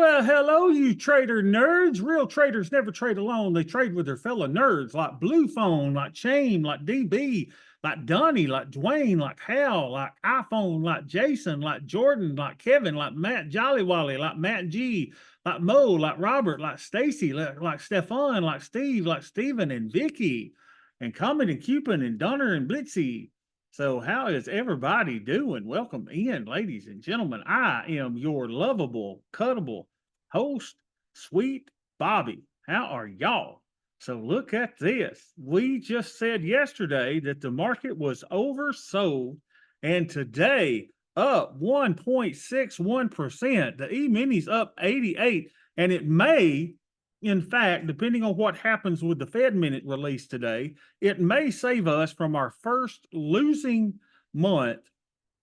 Well, hello, you trader nerds. Real traders never trade alone. They trade with their fellow nerds like Blue Phone, like Shane, like DB, like Donnie, like Dwayne, like Hal, like iPhone, like Jason, like Jordan, like Kevin, like Matt Jollywally, like Matt G, like Mo, like Robert, like Stacy, like Stefan, like Steve, like Steven and Vicky, and Comet and Cupid and Donner and Blitzy. So, how is everybody doing? Welcome in, ladies and gentlemen. I am your lovable, cuddable host, Sweet Bobby. How are y'all? So, look at this. We just said yesterday that the market was oversold, and today up 1.61%. The E mini's up 88, and it may, in fact, depending on what happens with the Fed minute release today, it may save us from our first losing month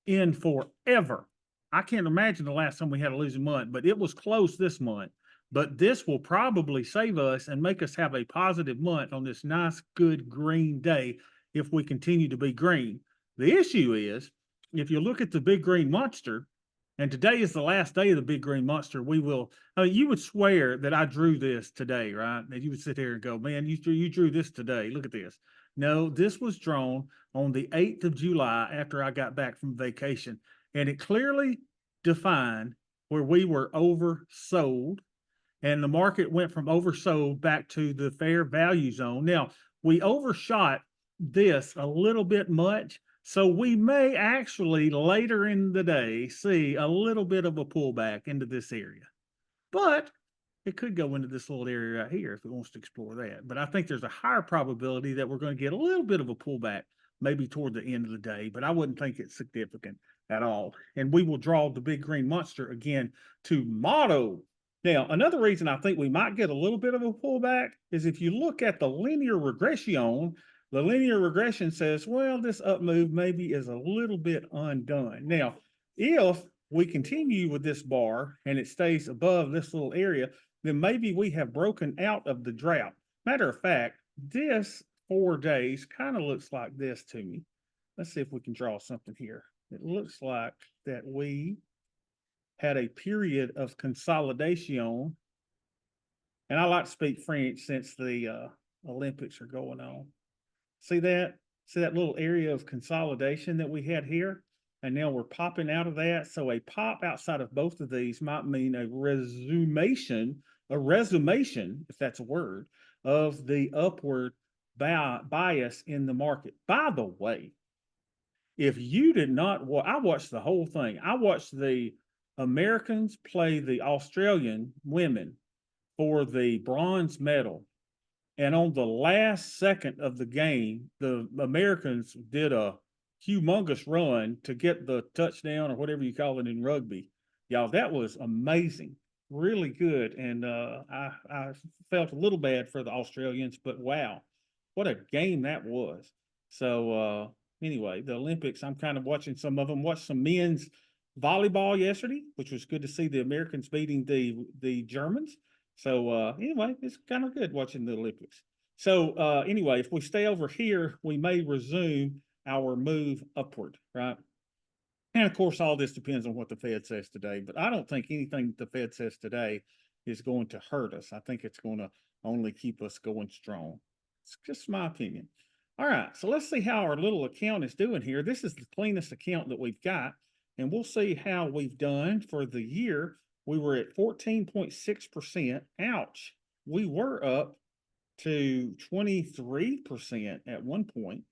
in forever. I can't imagine the last time we had a losing month, but it was close this month. But this will probably save us and make us have a positive month on this nice, good green day if we continue to be green. The issue is, if you look at the big green monster, and today is the last day of the big green monster, we will. I mean, you would swear that I drew this today, right? And you would sit here and go, "Man, you drew this today. Look at this." No, this was drawn on the 8th of July after I got back from vacation, and it clearly defined where we were oversold, and the market went from oversold back to the fair value zone. Now, we overshot this a little bit much, so we may actually later in the day see a little bit of a pullback into this area. But it could go into this little area right here if it wants to explore that. But I think there's a higher probability that we're going to get a little bit of a pullback maybe toward the end of the day, but I wouldn't think it's significant at all. And we will draw the big green monster again tomorrow. Now, another reason I think we might get a little bit of a pullback is if you look at the linear regression, the linear regression says, well, this up move maybe is a little bit undone. Now, if we continue with this bar and it stays above this little area, then maybe we have broken out of the drought. Matter of fact, this 4 days kind of looks like this to me. Let's see if we can draw something here. It looks like that we had a period of consolidation, and I like to speak French since the Olympics are going on. See that? See that little area of consolidation that we had here? And now we're popping out of that. So a pop outside of both of these might mean a resumation, if that's a word, of the upward bias in the market. By the way, if you did not, I watched the whole thing. I watched the Americans play the Australian women for the bronze medal. And on the last second of the game, the Americans did a humongous run to get the touchdown or whatever you call it in rugby. Y'all, that was amazing. Really good. And I felt a little bad for the Australians, but wow, what a game that was. So, anyway, the Olympics, I'm kind of watching some of them. Watched some men's volleyball yesterday, which was good to see the Americans beating the Germans. So anyway, it's kind of good watching the Olympics. So anyway, if we stay over here, we may resume our move upward, right? And of course, all this depends on what the Fed says today. But I don't think anything the Fed says today is going to hurt us. I think it's going to only keep us going strong. It's just my opinion. All right, so let's see how our little account is doing here. This is the cleanest account that we've got, and we'll see how we've done for the year. We were at 14.6%. Ouch. We were up to 23% at one point,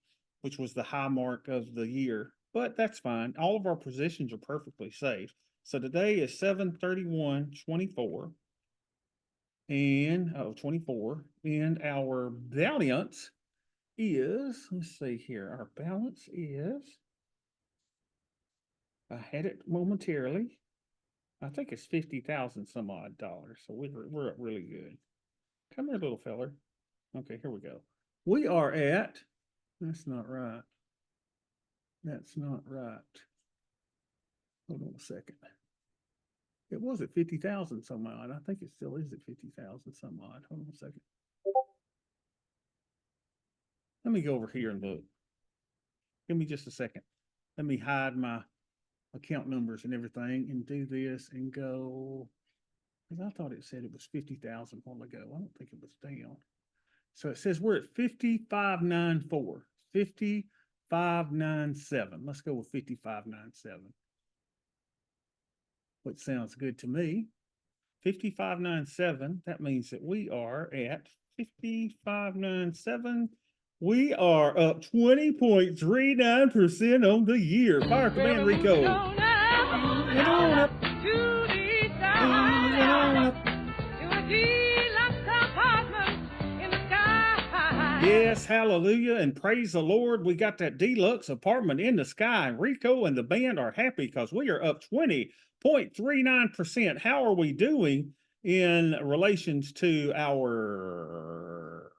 which was the high mark of the year, but that's fine. All of our positions are perfectly safe. So today is 7/31/24 and 24, and our balance is, let's see here, our balance is, I had it momentarily. I think it's 50,000 some odd dollars. So we're up really good. Come here, little feller. Okay, here we go. We are at, that's not right. That's not right. Hold on a second. It was at 50,000 some odd. I think it still is at 50,000 some odd. Hold on a second. Let me go over here and look. Give me just a second. Let me hide my account numbers and everything and do this and go. Because I thought it said it was 50,000 a while ago. I don't think it was down. So it says we're at 5594, 5597. Let's go with 5597, which sounds good to me. 5597, that means that we are at 5597. We are up 20.39% on the year. Fire command Rico. Moving on up. Moving on up. Yes, hallelujah, and praise the Lord. We got that deluxe apartment in the sky. Rico and the band are happy because we are up 20.39%. How are we doing in relations to our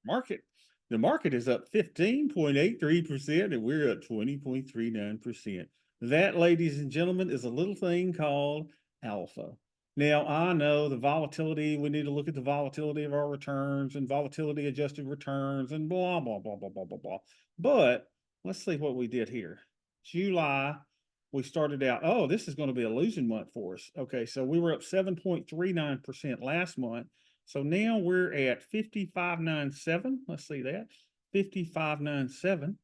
market? The market is up 15.83%, and we're up 20.39%. That, ladies and gentlemen, is a little thing called alpha. Now, I know the volatility, we need to look at the volatility of our returns and volatility adjusted returns and blah, blah, blah, blah, blah, blah, blah. But let's see what we did here. July, we started out, oh, this is going to be a losing month for us. Okay, so we were up 7.39% last month. So now we're at 5597. Let's see that. 5597.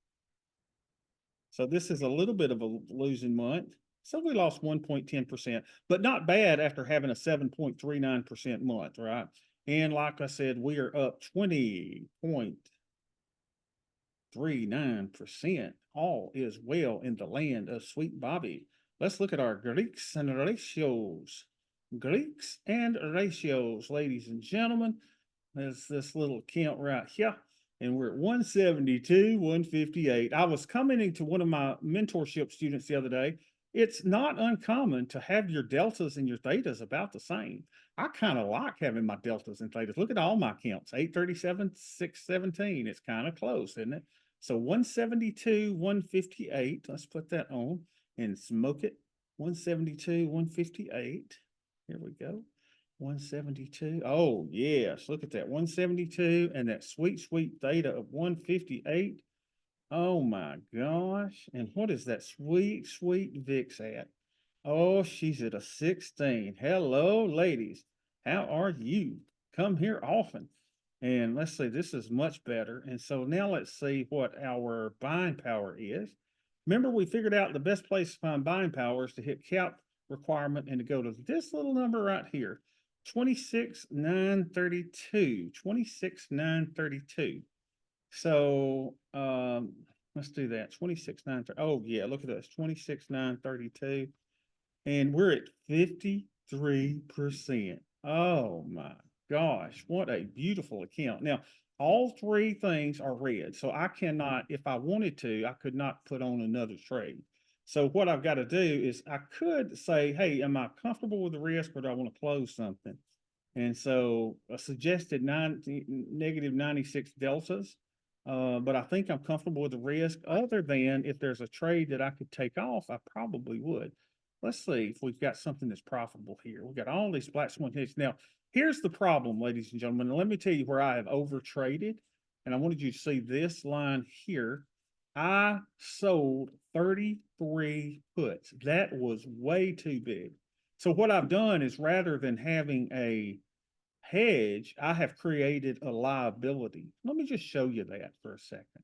So this is a little bit of a losing month. So we lost 1.10%, but not bad after having a 7.39% month, right? And like I said, we are up 20.39%. All is well in the land of sweet Bobby. Let's look at our Greeks and ratios. Greeks and ratios, ladies and gentlemen. There's this little count right here. And we're at 172, 158. I was commenting to one of my mentorship students the other day. It's not uncommon to have your deltas and your thetas about the same. I kind of like having my deltas and thetas. Look at all my counts, 837, 617. It's kind of close, isn't it? So 172, 158. Let's put that on and smoke it. 172, 158. Here we go. 172. Oh, yes. Look at that. 172 and that sweet, sweet theta of 158. Oh my gosh. And what is that sweet, sweet VIX at? Oh, she's at a 16. Hello, ladies. How are you? Come here often. And let's see, this is much better. And so now let's see what our buying power is. Remember, we figured out the best place to find buying power is to hit cap requirement and to go to this little number right here, 26,932, 26,932. So let's do that. 26,930. Oh yeah, look at this. 26,932. And we're at 53%. Oh my gosh, what a beautiful account. Now, all three things are red. So I cannot, if I wanted to, I could not put on another trade. So what I've got to do is I could say, hey, am I comfortable with the risk or do I want to close something? And so a suggested negative 96 deltas. But I think I'm comfortable with the risk other than if there's a trade that I could take off, I probably would. Let's see if we've got something that's profitable here. We've got all these black swan hits. Now, here's the problem, ladies and gentlemen. And let me tell you where I have over traded. And I wanted you to see this line here. I sold 33 puts. That was way too big. So what I've done is rather than having a hedge, I have created a liability. Let me just show you that for a second.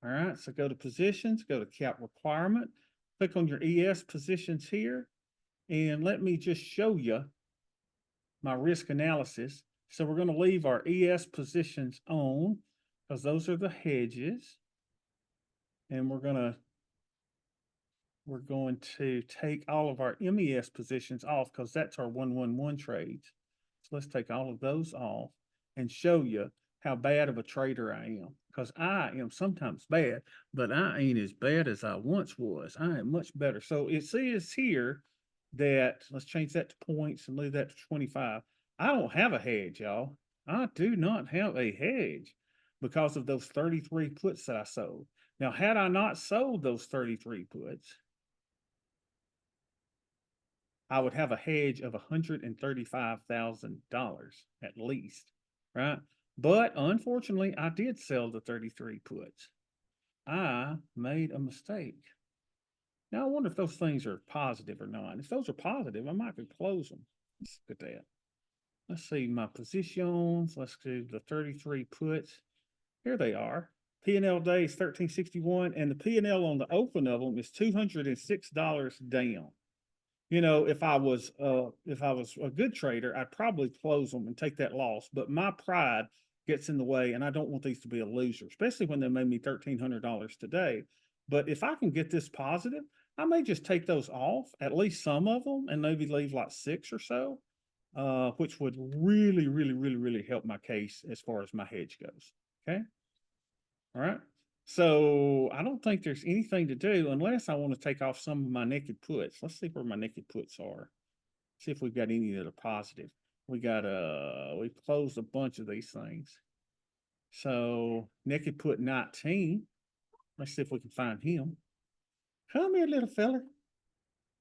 All right, so go to positions, go to cap requirement, click on your ES positions here, and let me just show you my risk analysis. So we're going to leave our ES positions on because those are the hedges. And we're going to take all of our MES positions off because that's our 111 trades. So let's take all of those off and show you how bad of a trader I am. Because I am sometimes bad, but I ain't as bad as I once was. I am much better. So it says here that, let's change that to points and leave that to 25. I don't have a hedge, y'all. I do not have a hedge because of those 33 puts that I sold. Now, had I not sold those 33 puts, I would have a hedge of $135,000 at least, right? But unfortunately, I did sell the 33 puts. I made a mistake. Now, I wonder if those things are positive or not. If those are positive, I might could close them. Let's look at that. let's see my positions. Let's do the 33 puts. Here they are. P&L day is 1361, and the P&L on the open of them is $206 down. You know, if I was a good trader, I'd probably close them and take that loss. But my pride gets in the way, and I don't want these to be a loser, especially when they made me $1,300 today. But if I can get this positive, I may just take those off, at least some of them, and maybe leave like six or so, which would really, really, really, really help my case as far as my hedge goes. Okay. All right. So I don't think there's anything to do unless I want to take off some of my naked puts. Let's see where my naked puts are. See if we've got any that are positive. We've closed a bunch of these things. So naked put 19. Let's see if we can find him. Come here, little fella.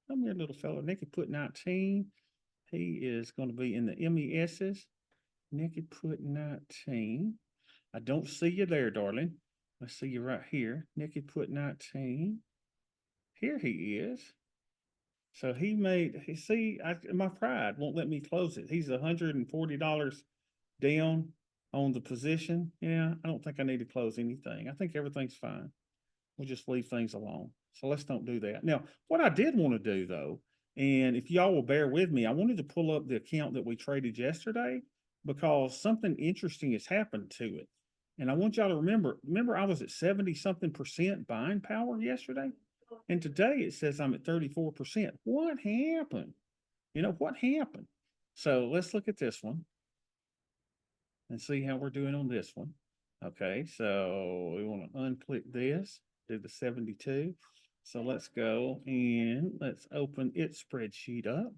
Come here, little fella. Naked put 19. He is going to be in the MESs. Naked put 19. I don't see you there, darling. Let's see you right here. Naked put 19. Here he is. So he made, see, my pride won't let me close it. He's $140 down on the position. Yeah, I don't think I need to close anything. I think everything's fine. We'll just leave things alone. So let's don't do that. Now, what I did want to do though, and if y'all will bear with me, I wanted to pull up the account that we traded yesterday because something interesting has happened to it. And I want y'all to remember I was at 70 something percent buying power yesterday. And today it says I'm at 34%. What happened? You know, what happened? So let's look at this one and see how we're doing on this one. Okay, so we want to unclick this, do the 72. So let's go and let's open its spreadsheet up.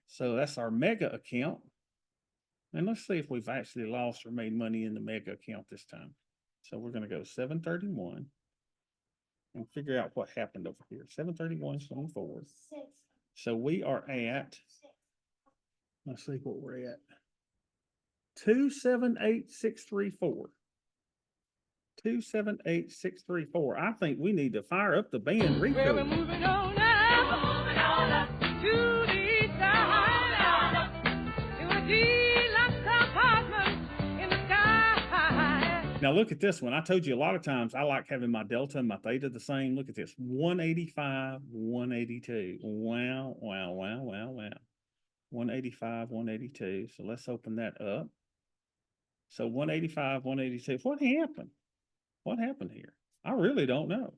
So that's our mega account. And let's see if we've actually lost or made money in the mega account this time. So we're going to go 731 and figure out what happened over here. 731.24. So we are at, let's see what we're at. 278,634. 278,634. I think we need to fire up the band Rico. Well, we're moving on now. We're moving on up to the side. To a deluxe apartment in the sky. Now look at this one. I told you a lot of times I like having my delta and my theta the same. Look at this. 185, 182. Wow, wow, wow, wow, wow. 185, 182. So let's open that up. So 185, 182. What happened? What happened here? I really don't know.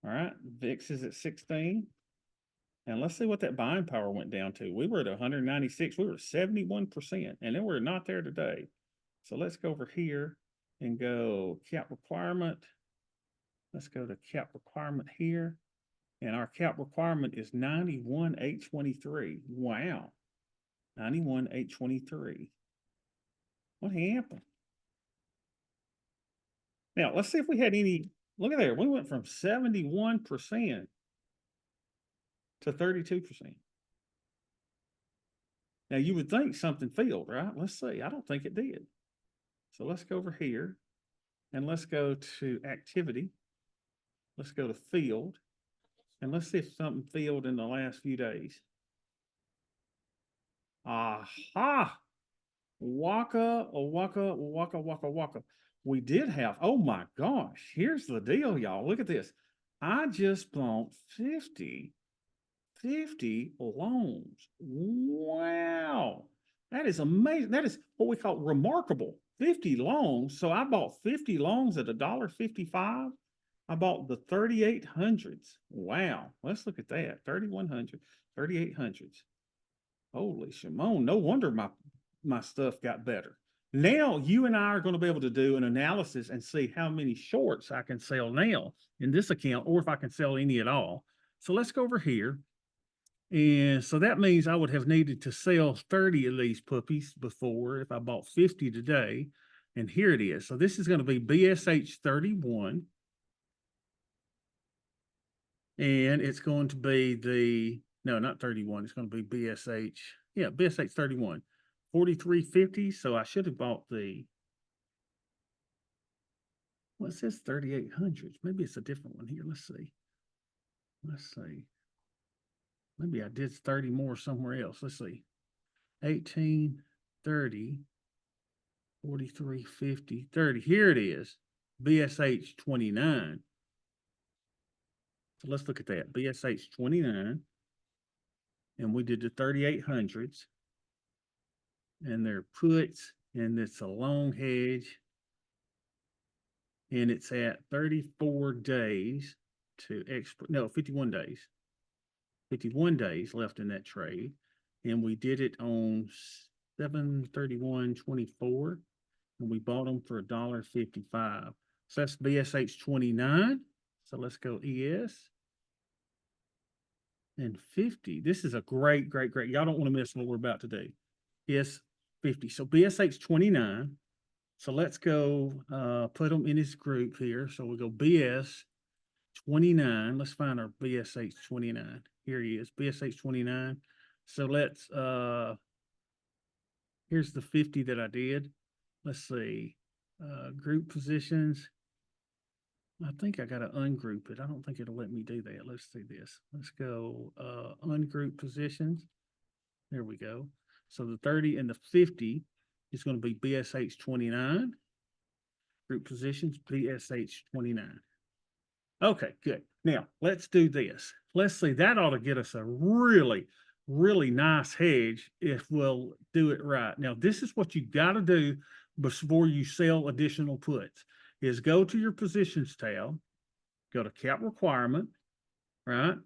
All right, VIX is at 16. And let's see what that buying power went down to. We were at 196. We were 71%, and then we're not there today. So let's go over here and go cap requirement. Let's go to cap requirement here. And our cap requirement is 91,823. Wow. 91,823. What happened? Now, let's see if we had any. Look at there. We went from 71% to 32%. Now, you would think something failed, right? Let's see. I don't think it did. So let's go over here and let's go to activity. Let's go to field. And let's see if something failed in the last few days. Aha! Waka, waka, waka, waka, waka. We did have, oh my gosh, here's the deal, y'all. Look at this. I just bought 50 loans. Wow. That is amazing. That is what we call remarkable. 50 loans. So I bought 50 loans at $1.55. I bought the 3800s. Wow. Let's look at that. 3100, 3800s. Holy Shimon. No wonder my stuff got better. Now you and I are going to be able to do an analysis and see how many shorts I can sell now in this account, or if I can sell any at all. So let's go over here. And so that means I would have needed to sell 30 of these puppies before if I bought 50 today. And here it is. So this is going to be BSH 31. And it's going to be no, not 31. It's going to be BSH. Yeah, BSH 31. 4350. So I should have bought what's this? 3800s. Maybe it's a different one here. Let's see. maybe I did 30 more somewhere else. Let's see. 18, 30, 43, 50, 30. Here it is. BSH 29. So let's look at that. BSH 29. And we did the 3800s. And they're puts, and it's a long hedge. And it's at 34 days to export. No, 51 days. 51 days left in that trade. And we did it on 7/31/24. And we bought them for $1.55. So that's BSH 29. So let's go ES. And 50. This is a great. Y'all don't want to miss what we're about to do. ES 50. So BSH 29. So let's go put them in this group here. So we'll go BS 29. Let's find our BSH 29. Here he is, BSH 29. So let's here's the 50 that I did. Let's see. Group positions. I think I gotta ungroup it. I don't think it'll let me do that. Let's see this. Let's go ungroup positions. There we go. So the 30 and the 50 is going to be BSH 29. Group positions, BSH 29. Okay, good. Now let's do this. Let's see, that ought to get us a really nice hedge if we'll do it right. Now, this is what you got to do before you sell additional puts is go to your positions tab, go to cap requirement, right?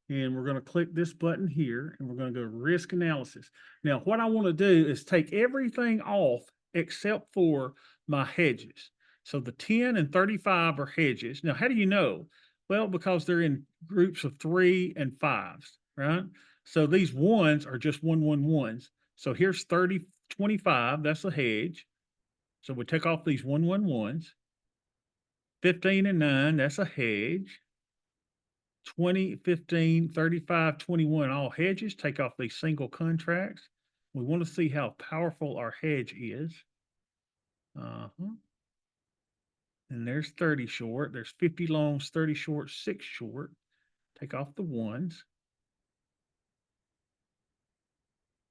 And we're going to click this button here and we're going to go risk analysis. Now, what I want to do is take everything off except for my hedges. So the 10 and 35 are hedges. Now, how do you know? Well, because they're in groups of 3 and 5s, right? So these ones are just 111s. So here's 30, 25, that's a hedge. So we take off these 111s. 15 and 9, that's a hedge. 20, 15, 35, 21, all hedges. Take off these single contracts. We want to see how powerful our hedge is. And there's 30 short. There's 50 longs, 30 short, 6 short. Take off the ones.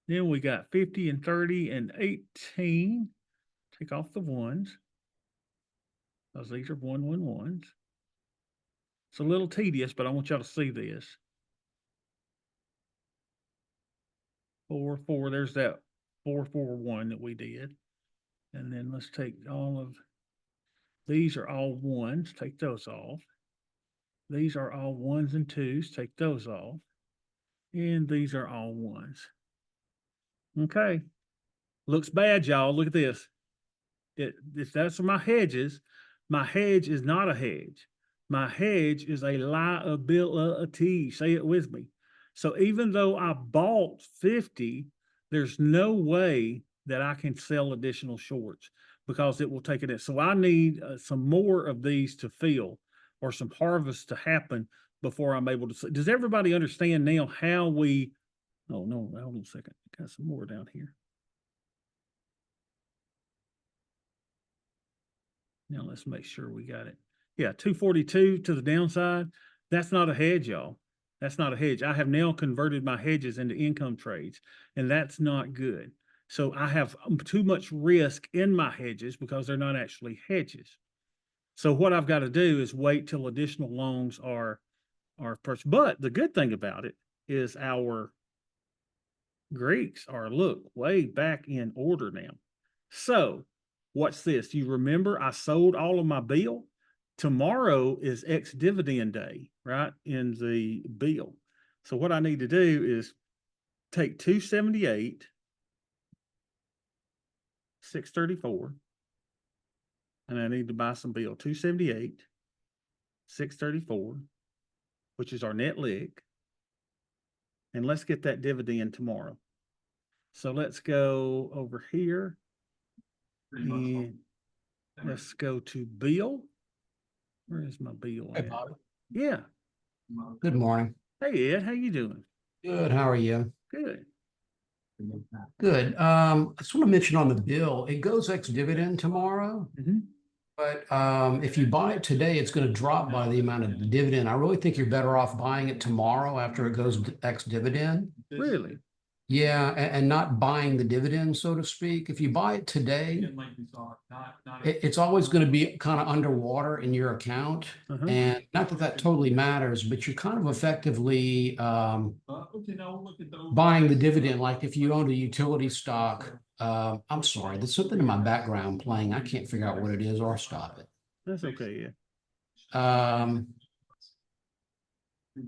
Then we got 50 and 30 and 18. Take off the ones. Because these are 111s. It's a little tedious, but I want y'all to see this. 4, 4, there's that 441 that we did. And then let's take all of these are all ones, take those off. These are all 1s and 2s, take those off. And these are all 1s. Okay. Looks bad, y'all. Look at this. If that's my hedges, my hedge is not a hedge. My hedge is a liability. Say it with me. So even though I bought 50, there's no way that I can sell additional shorts because it will take it in. So I need some more of these to fill or some harvest to happen before I'm able to. Does everybody understand now how we? Oh no, hold on a second. Got some more down here. Now let's make sure we got it. Yeah, 242 to the downside. That's not a hedge, y'all. That's not a hedge. I have now converted my hedges into income trades, and that's not good. So I have too much risk in my hedges because they're not actually hedges. So what I've got to do is wait till additional longs are purchased. But the good thing about it is our Greeks are, look, way back in order now. So what's this? You remember I sold all of my bill? Tomorrow is ex-dividend day, right, in the bill. So what I need to do is take 278, 634, and I need to buy some bill. 278, 634, which is our net lick. And let's get that dividend tomorrow. So let's go over here and let's go to bill. Where is my bill? Hey, Bobby. Yeah. Good morning. Hey, Ed, how you doing? Good. How are you? Good. Good. I just want to mention on the bill, it goes ex-dividend tomorrow. Mhm. But if you buy it today, it's going to drop by the amount of dividend. I really think you're better off buying it tomorrow after it goes ex-dividend. Really? Yeah, and not buying the dividend, so to speak. If you buy it today, it's always going to be kind of underwater in your account. Uh-huh. And not that that totally matters, but you're kind of effectively buying the dividend. Like if you owned a utility stock, I'm sorry, there's something in my background playing. I can't figure out what it is or stop it. That's okay, yeah.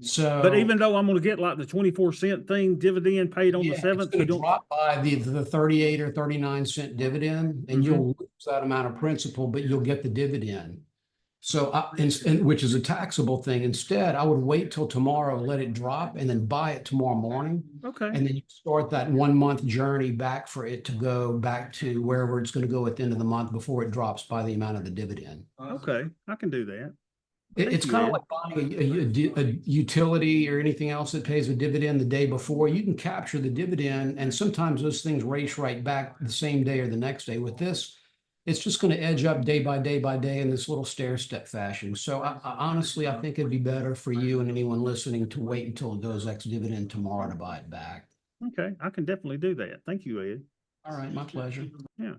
So. But even though I'm gonna get like the 24-cent thing dividend paid on the Yeah, it's 7th, gonna you don't, drop by the 38 or 39 cent dividend, and you'll lose that amount of principal, but you'll get the dividend. So, which is a taxable thing. Instead, I would wait till tomorrow, let it drop, and then buy it tomorrow morning. okay, And then you start that 1 month journey back for it to go back to wherever it's gonna go at the end of the month before it drops by the amount of the dividend. okay, I can do that. It's you, kind of Ed. like buying a utility or anything else that pays a dividend the day before. You can capture the dividend, and sometimes those things race right back the same day or the next day. With this, it's just going to edge up day by day by day in this little stair step fashion. So honestly, I think it'd be better for you and anyone listening to wait until it goes ex-dividend tomorrow to buy it back. Okay, I can definitely do that. Thank you, Ed. All right, my pleasure. Yeah.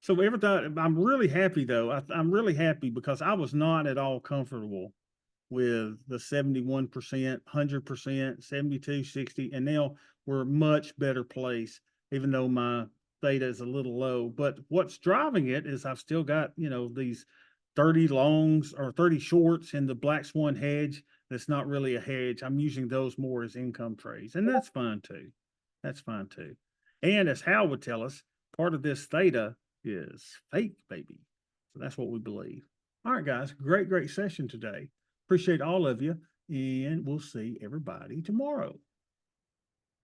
So everything, I'm really happy though. I'm really happy because I was not at all comfortable with the 71%, 100%, 72, 60, and now we're a much better place, even though my theta is a little low. But what's driving it is I've still got, these 30 longs or 30 shorts in the Black Swan hedge. That's not really a hedge. I'm using those more as income trades, and that's fine too. That's fine too. And as Hal would tell us, part of this theta is fake, baby. So that's what we believe. All right, guys, great session today. Appreciate all of you, and we'll see everybody tomorrow.